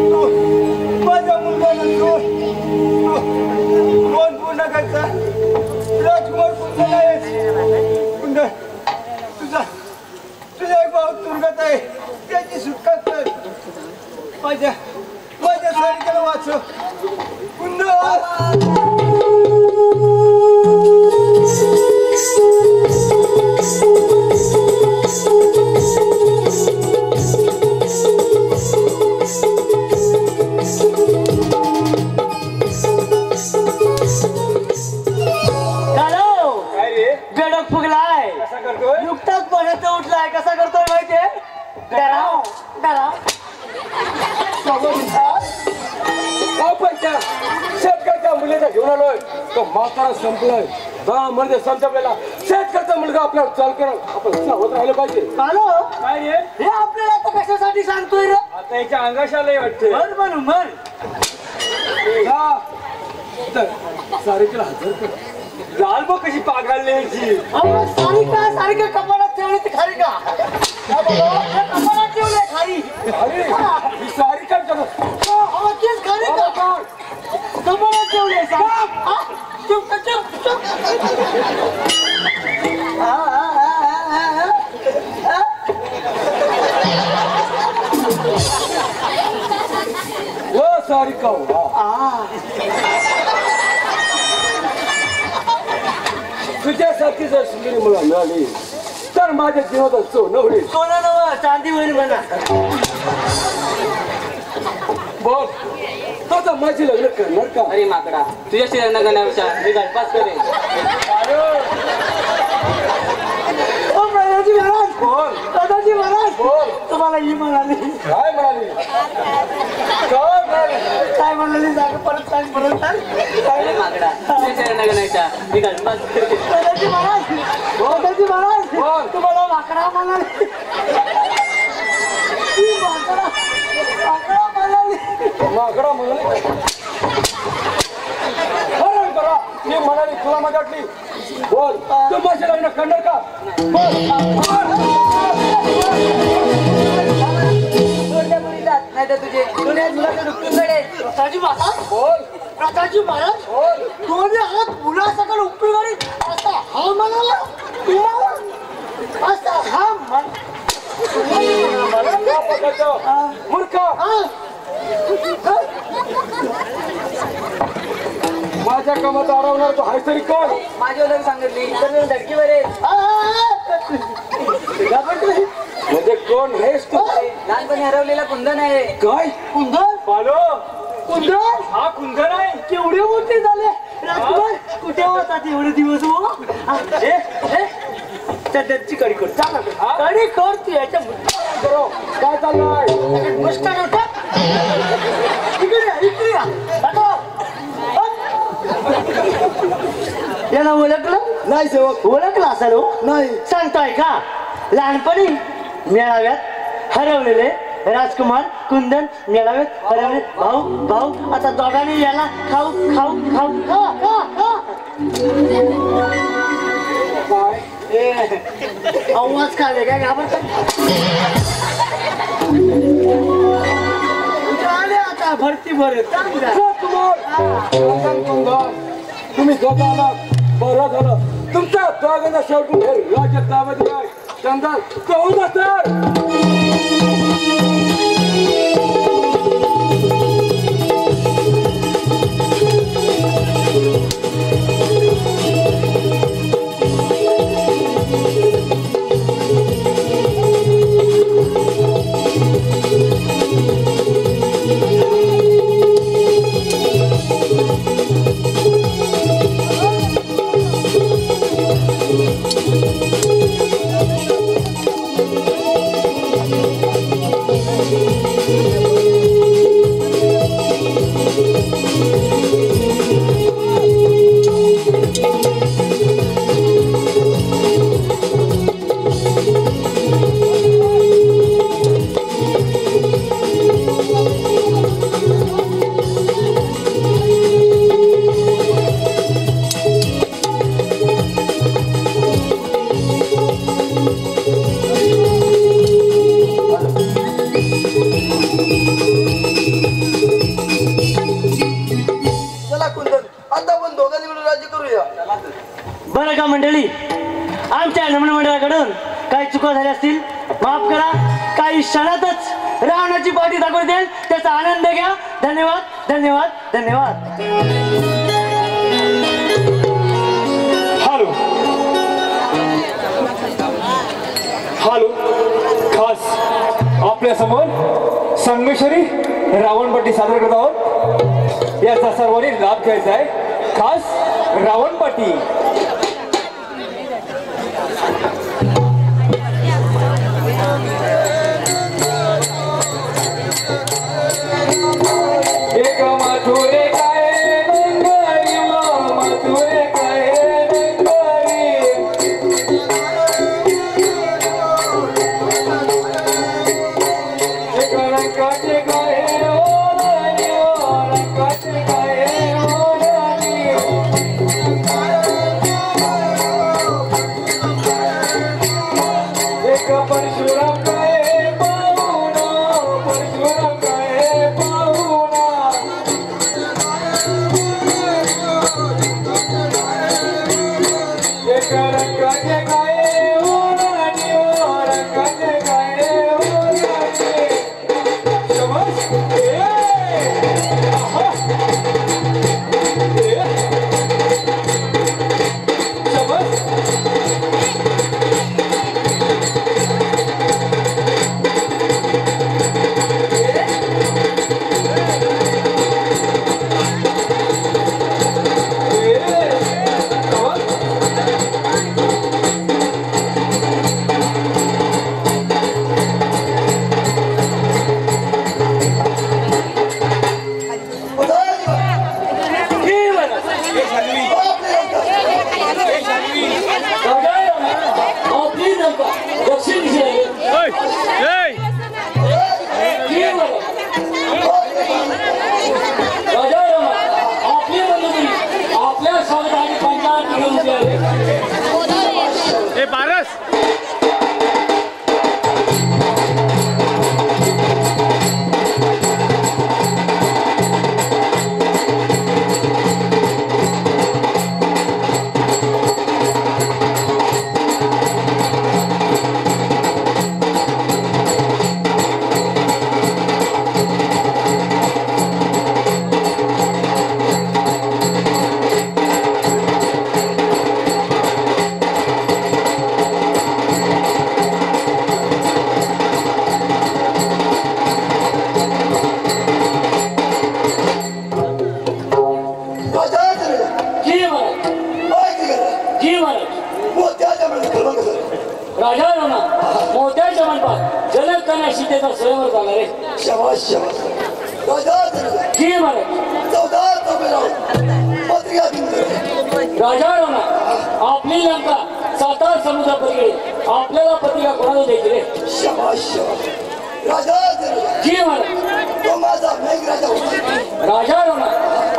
माझा मुलगा नसतो कोण पूर्ण करता राजकुमार पुत्र नाही तुझा तुझा एक भाऊ तुरुंगात आहे त्याची सुटका कर माझ्या सारिकाला वाचव गडक फुगलाय कसा करतोय नुकताच पडत उठलाय कसा करतोय माहितीये डराव डराव शेतकऱ्याच्या मुलीचा घेऊन आलोय तो म्हातारा संपलाय मध्ये संपलेला शेतकऱ्याचा मुलगा आपल्याला चाल करा आपण सावध राहिलं पाहिजे हॅलो काय रे हे आपल्याला आता कशासाठी सांगतोय रे आता याच्या अंगाशालाही वाटतंय म्हण म्हणून म्हण सारिकेला हजर कर लाल बघ कशी पागाळली याची सारिका कपाळात ठेवली ती खारी का कपाळात ठेवले खारी अरे ही सारिका तीच खारी का कपाळात ठेवले चुप चुप चुप ओ सारिका तुझ्यासारखी जर सुंदरी मला मिळाली तर माझ्या जीवाचा सोनं होईल सोनं नव चांदी होईल म्हणा बोल तो तर माझी लग्न करणार का अरे माकडा तुझ्याशी लग्न करण्यापेक्षा मी गळपास करेन दादाजी महाराज बोल दादाजी महाराज बोल तुम्हाला ही म्हणाली काय म्हणाली काय म्हणाली सांग परत सांग परत सांग अरे माकडा तुझ्याशी लग्न करण्यापेक्षा मी गळपास करेन दादाजी महाराज बोल. तुम्हाला माकडा म्हणाली माकडा म्हणाली माकडा म्हणाली बरं करा मी म्हणाली तुला मजा वाटली बोल तू माझे लग्न करणार का नाही तर तुझे दुनियात मुलाचं दुःख घडेल प्रसादजी महाराज बोल प्रसादजी महाराज बोल दोन्ही हात मुलासकट उपयोगी असा हा म्हणाला तुम्हाला असा हा म्हण मूर्ख कामाचा अडवणार तो हाय तरी कोण? माझी ओळख सांगितली तर धडकीवर आहे. म्हणजे कोण हेस तू? लहानपणी हरवलेला कुंदन आहे. काय? कुंदन बालो कुंदन हा कुंदन आहे. केवढे मोठे झाले राजकुमार. कुठे होता एवढे दिवस हो? त्याची कडी कर चाल कडी कर तू याच्या करो काय चाललंय? गोष्ट इकडे इकडे याला ओळखलं नाही सेवक. ओळखलं असाल हो? नाही. सांगताय का लहानपणी मेळाव्यात हरवलेले राजकुमार कुंदन मेळाव्यात हरवले भाऊ भाऊ आता दोघांनी याला खाऊ खाऊ खाऊ खा खा खा आवाज खाले काय घाबरत आता भरती भरत तुम्ही स्वतः आलात बरं झालं. तुमच्या दोघांना शेवटी हे राज्यात ताब्यात आहे. चंदन कहू ना सर. बरं का मंडळी, आमच्या नमन मंडळाकडून काही चुका झाल्या असतील माफ करा. काही क्षणातच रावणाची पाठी दाखवून देईल त्याचा आनंद घ्या. धन्यवाद धन्यवाद धन्यवाद. हॅलो हॅलो खास आपल्या समोर संगमेश्वरी रावणपट्टी सादर करत आहोत. याचा सर्वांनी लाभ घ्यायचा आहे. खास रावणपट्टी. एक मथुरे काय नंगरी मथुरे काय नंगरी एक रंगाचे काय ओराणी रंगाचे काय ओराणी राजा राणा मोठ्याच्या मंडपात जनक कन्या सीतेचा स्वयंवर झाला रे. शाबास शाबास जी महाराज. राजा राणा आपली लंका 7 समुद्रापलीकडे आपल्याला पत्रिका कोणाला द्यायची रे. शाबास शाबास जी महाराज. तो माझा मेघराजा होता. राजा राणा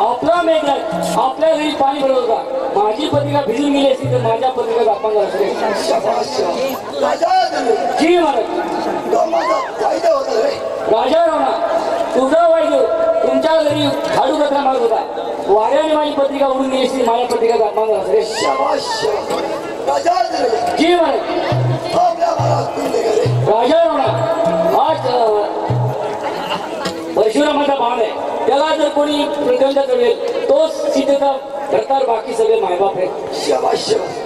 आपला मेघराज आपल्या घरी पाणी भरवत होता. माझी पत्रिका भिजून गेली असती तर माझ्या पत्रिका अपमान झाला असते. शाबास शाबास जी महाराज. तो माझा फायदा होता रे. राजा राणा तुझा वाईदेव तुमच्या घरी झाडू कचरा मारत होता. वाऱ्याने माझी पत्रिका उडून गेली असती माझ्या पत्रिका अपमान झाला असते. शाबास शाबास जी महाराज. आपल्या महाराज कुंडे रे. राजा राणा आज परशुरामाचा बाण आहे. त्याला जर कोणी प्रचंड करेल तोच सीतेचा घरदार बाकी सगळे मायबाप आहे. शाबास शाबास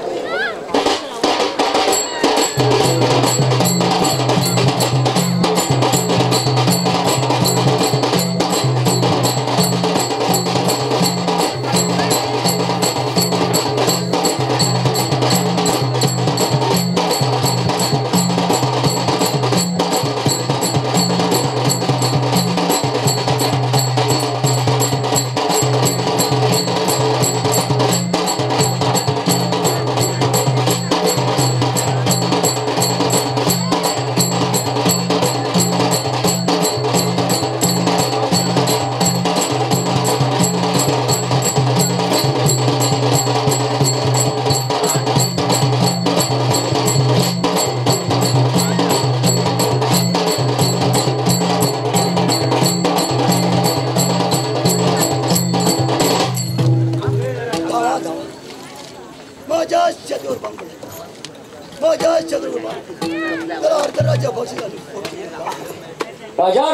राजा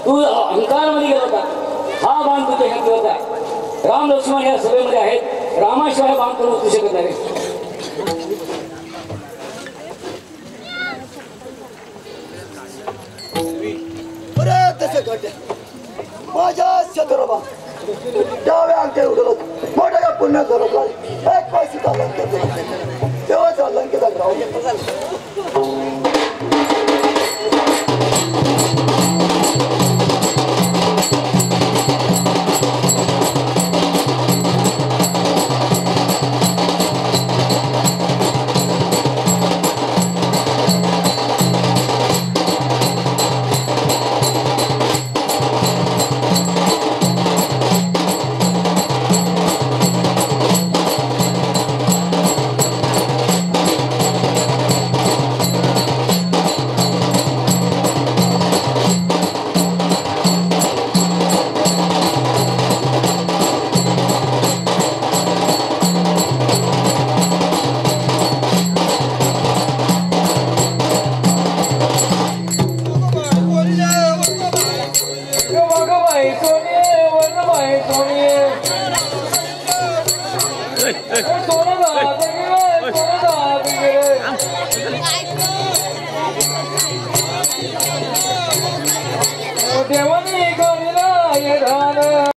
तू अंकारामध्ये गेला होता. हा बाण तुझ्या हाती होता. राम लक्ष्मण या सभेमध्ये आहेत. रामाशिवाय बाण करून उचलू शकत नाही. तसं घडलं माझ्या शत्रुबा डाव्या अंगठ्या उडवलं. मोठ्या पुण्य करत एक पैसे लंकेत तेव्हाचा लंकेचा ग्राउंड. देवानी करीला ये धान